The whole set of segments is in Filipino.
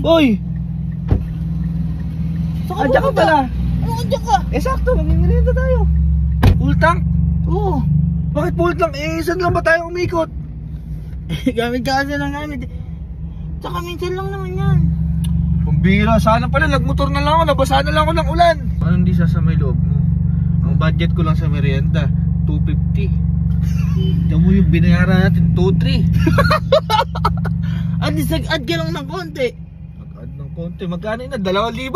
Boy! Andiyan ka pala. Ano andiyan ka? Sakto, magmimerienda tayo. Full tank? Oo. Bakit full tank? Saan lang ba tayo umikot? Gamit ka kasi lang gamit. Tsaka minsan lang naman yan. Pambira, sana pala nagmotor na lang ako, nabasa na lang ako ng ulan. Paano hindi sasamay loob mo? Ang budget ko lang sa merienda, 250. Tignan mo yung binayaran natin, 2-3. At least nag-add ka lang ng konti. Nag-add ng konti, magkano yun? 2,000?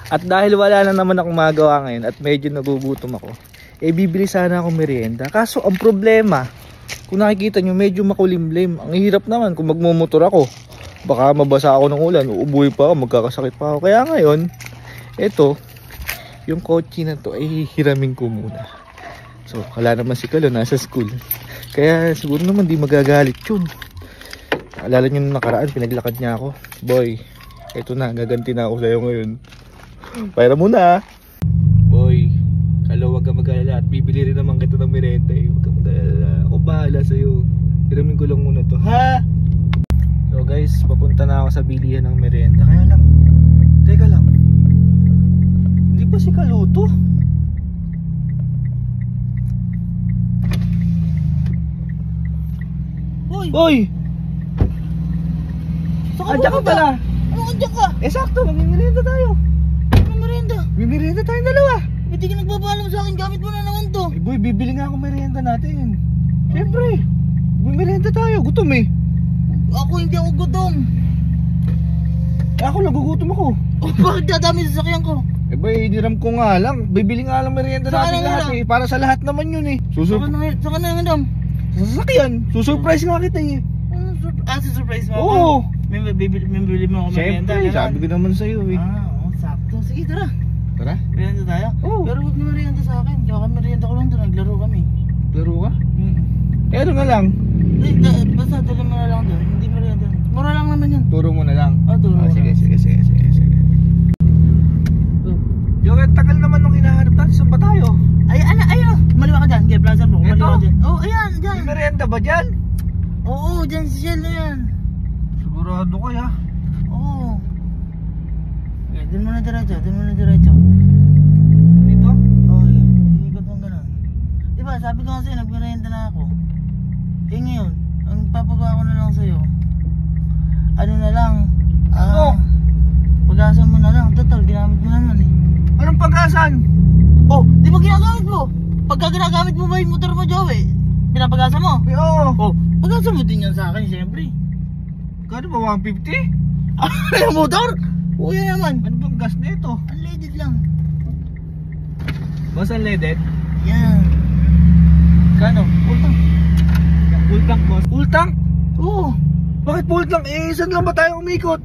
At dahil wala na naman akong magawa ngayon at medyo nagugutom ako, bibili sana ako merienda. Kaso ang problema, kung nakikita nyo medyo makulimlim. Ang hirap naman kung magmumotor ako. Baka mabasa ako ng ulan, uubuhay pa ako, magkakasakit pa ako. Kaya ngayon, ito, yung kotse na to ay hiramin ko muna. So, wala naman si Kalo, nasa school. Kaya siguro naman di magagalit yun. Alala nyo nung nakaraan, pinaglakad niya ako. Boy, ito na, gaganti na ako sa'yo ngayon. Pahira muna. Boy, Kalo, wag ka mag-alala at bibili rin naman kita ng merienda eh. Wag ka mag-alala, ako bahala sa'yo. Hiramin ko lang muna to, ha? So guys, papunta na ako sa bilihan ng merienda. Kaya lang, teka lang, hindi pa si Kaluto? Boy! Andiyan ka pala. Ano andiyan ka? Sakto, magmimerienda tayo. Ano merienda? Mimerienda tayong dalawa. Hindi ka nagbabalam sa akin, gamit mo na naman to. Boy, bibili nga ako merienda natin. Siyempre, mimerienda tayo, gutom eh. Ako hindi ako gutom. Ako nagugutom ako. Bakit dadami sa sakyan ko? Boy, hiniram ko nga lang. Bibili nga lang merienda natin lahat eh. Para sa lahat naman yun eh. Saka na nga dam. Sa sasakyan, susurprise nga kita eh. Surprise mo ako? Oo. Bibili mo ako merienda. Siyempre, sabi ko naman sa'yo eh. Oo, sakto. Sige, tara. Tara? Merienda tayo? Oo. Pero huwag mo merienda sa akin. Kaya merienda ko lang doon, naglaro kami. Laro ka? Ano na lang? Basta dali mo na lang doon. Hindi merienda. Mura lang naman yun. Turo mo na lang. Turo mo Sige. Oh. Yung tagal naman nung hinahanap natin, saan ba tayo? Ayun. Maliwa ka dyan. Kaya plaza mo. Maliwa ka dyan. Ayan, dyan. May merienda ba dyan? Oo, dyan si Shell na yan. Sigurado kaya? Oo. Okay, dun mo na diretso. Dito? Oo, yun. Ikot mo ganun. Diba, sabi ko nga sa'yo, nagmerienda na ako. Ngayon, ang papagawa ko na lang sa'yo, ano na lang, pag-asan mo na lang. Total, ginamit mo naman eh. Anong pag-asan? Oh, di ba ginagamit mo? Pagka ginagamit mo ba yung motor mo, Joey? Pinapag-asa mo? Oo. Oh, pag-asa mo din yan sa akin, siyempre. Kano ba, 150? Yung motor? Uya naman. Ano bang gas na ito? Unleaded lang. Boss, unleaded? Yan. Kano? Full tank, boss. Full tank? Oo. Bakit full tank? Saan lang ba tayo umikot?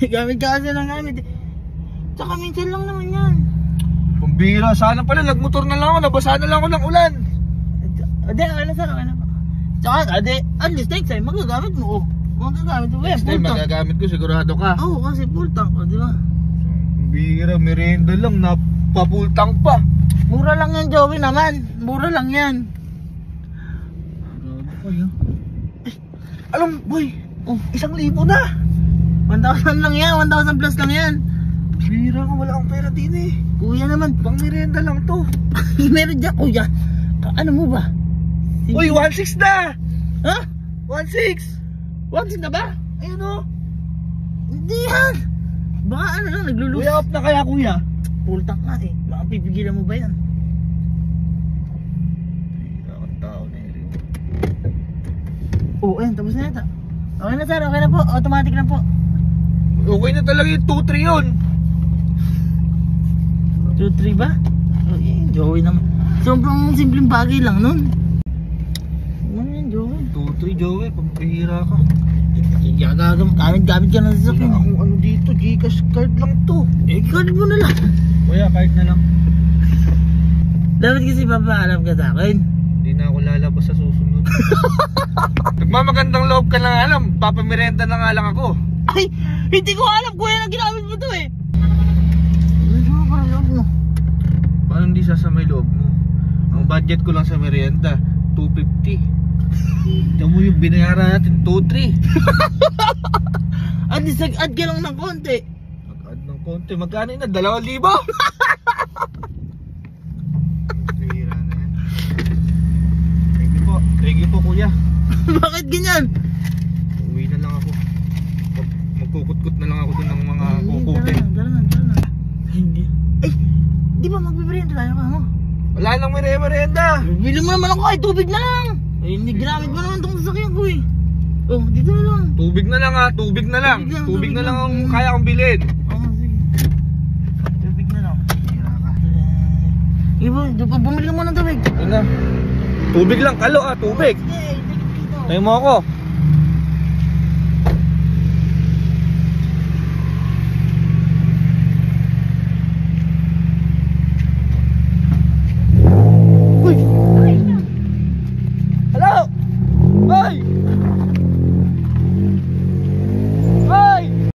Gamit ka kasi lang gamit. Tsaka minsan lang naman yan. Pambira, sana pala nagmotor na lang ako, nabasa na lang ako ng ulan. Ade, okay na sir. Tsaka, at least next time, magagamit mo. Magagamit mo. Next time, magagamit ko, sigurado ka. Oo, kasi full tank, di ba? Pambira, merienda lang, napa-full tank pa. Mura lang yan, Joey naman. Mura lang yan. Alam, boy, 1,000 na. 1,000 lang yan, 1,000 plus lang yan. Bira ka, wala akong pera din eh. Kuya naman. Pang merienda lang to. Meron dyan, kuya. Ano mo ba? Uy, 1,600 na. Ha? 1,600. 1,600 na ba? Ayun o. Hindi yan. Baka ano lang, naglulus. Way off na kaya, kuya. Full tank nga eh. Baka pipigilan mo ba yan? Bira kang tao na yun. Oo, ayun, tapos na yata. Okay na sir, okay na po. Automatic na po. Okay na talaga yung 2-3 yun. 2-3 ba? Oh, Joey naman. Sobrang simpleng bagay lang nun. Ano yan, Joey? 2-3, Joey, pagpahira ka. Gamit ka na sa Wala sakin. akong ano dito, Gcash card lang to. Card mo na lang. Kuya, card na lang. Dapat kasi papaalam ka sa akin. Hindi na ako lalabas sa susunod. Nagmamagandang loob ka lang alam, papamerenda na nga lang ako. Ay, hindi ko alam kuya na ginamit mo to eh. Paano hindi sasamay loob mo? Ang budget ko lang sa merienda, 250. Tignan mo yung binayaran natin, 2-3. At least nag-add ka lang ng konti. Mag-add ng konti, magkano na? 2,000? Bihira na yan. Thank you po kuya. Bakit ganyan? Uwi na lang ako. Magkukut-kut na lang ako dun ng mga kukutin. Tara na. Hindi. Ay, di ba magbibrenta tayo ka mo? Wala nang merienda. Bili mo naman ako ay tubig na lang. Ay, hindi ginamit mo naman itong sasakyan ko eh. Oh, dito na lang. Tubig na lang ha, tubig na lang. Tubig na lang ang kaya kong bilhin. Oo, sige. Tubig na lang. Bihira ka. Ibo, bumili ka muna ng tubig. Ano? Tubig lang, kalo tubig. Sige, dito. Tayo mo ako.